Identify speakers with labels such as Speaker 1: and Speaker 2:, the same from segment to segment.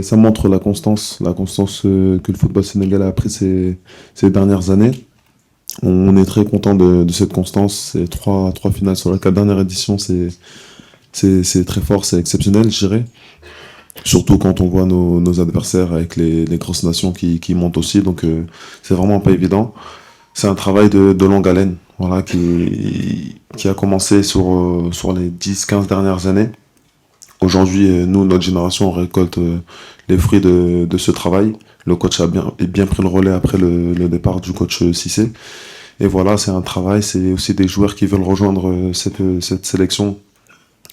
Speaker 1: Ça montre la constance que le football sénégalais a pris ces dernières années. On est très content de cette constance. C'est trois finales sur la 4 dernières éditions. C'est très fort, c'est exceptionnel, je dirais. Surtout quand on voit nos adversaires avec les grosses nations qui montent aussi. Donc, c'est vraiment pas évident. C'est un travail de longue haleine, voilà, qui a commencé sur les 10 15 dernières années. Aujourd'hui, nous, notre génération, on récolte les fruits de ce travail. Le coach a bien pris le relais après le départ du coach Cissé. Et voilà, c'est un travail, c'est aussi des joueurs qui veulent rejoindre cette sélection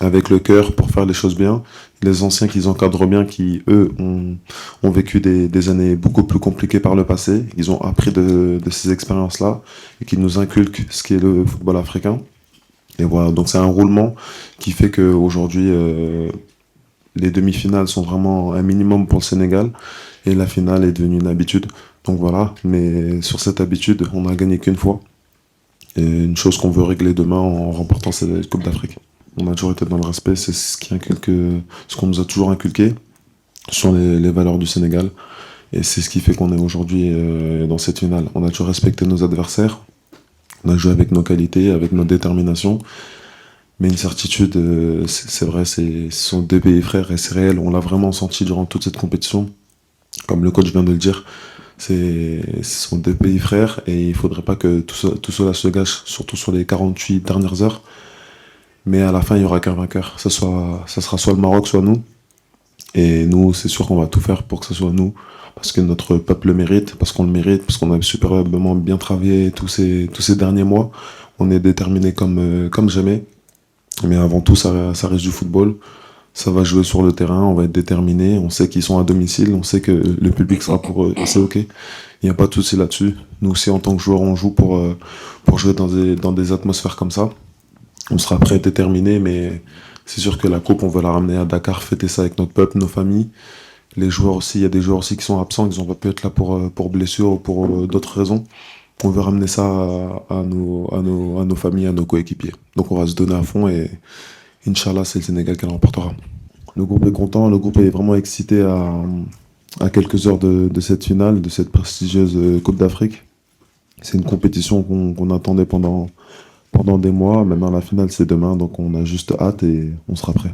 Speaker 1: avec le cœur pour faire les choses bien. Les anciens qu'ils encadrent bien, qui, eux, ont vécu des années beaucoup plus compliquées par le passé. Ils ont appris de ces expériences-là et qui nous inculquent ce qui est le football africain. Et voilà, donc c'est un roulement qui fait qu'aujourd'hui, les demi-finales sont vraiment un minimum pour le Sénégal et la finale est devenue une habitude. Donc voilà, mais sur cette habitude, on n'a gagné qu'une fois. Et une chose qu'on veut régler demain en remportant cette Coupe d'Afrique. On a toujours été dans le respect, c'est ce qu'on nous a toujours inculqué sur les valeurs du Sénégal. Et c'est ce qui fait qu'on est aujourd'hui dans cette finale. On a toujours respecté nos adversaires, on a joué avec nos qualités, avec notre détermination. Mais une certitude, c'est vrai, ce sont deux pays frères et c'est réel. On l'a vraiment senti durant toute cette compétition. Comme le coach vient de le dire, ce sont deux pays frères et il ne faudrait pas que tout cela se gâche, surtout sur les 48 dernières heures. Mais à la fin, il n'y aura qu'un vainqueur. Ça sera soit le Maroc, soit nous. Et nous, c'est sûr qu'on va tout faire pour que ce soit nous. Parce que notre peuple le mérite, parce qu'on le mérite, parce qu'on a superbement bien travaillé tous ces derniers mois. On est déterminé comme jamais. Mais avant tout, ça reste du football. Ça va jouer sur le terrain, on va être déterminé. On sait qu'ils sont à domicile, on sait que le public sera pour eux. Et c'est OK. Il n'y a pas de souci là-dessus. Nous aussi, en tant que joueurs, on joue pour jouer dans des atmosphères comme ça. On sera prêt à être déterminé, mais c'est sûr que la coupe, on veut la ramener à Dakar, fêter ça avec notre peuple, nos familles. Les joueurs aussi, il y a des joueurs aussi qui sont absents, qui n'ont pas pu être là pour blessure ou pour d'autres raisons. On veut ramener ça à nos familles, à nos coéquipiers. Donc on va se donner à fond et Inch'Allah, c'est le Sénégal qui l'emportera. Le groupe est content, le groupe est vraiment excité à quelques heures de cette finale, de cette prestigieuse Coupe d'Afrique. C'est une compétition qu'on attendait pendant des mois. Maintenant, la finale, c'est demain, donc on a juste hâte et on sera prêt.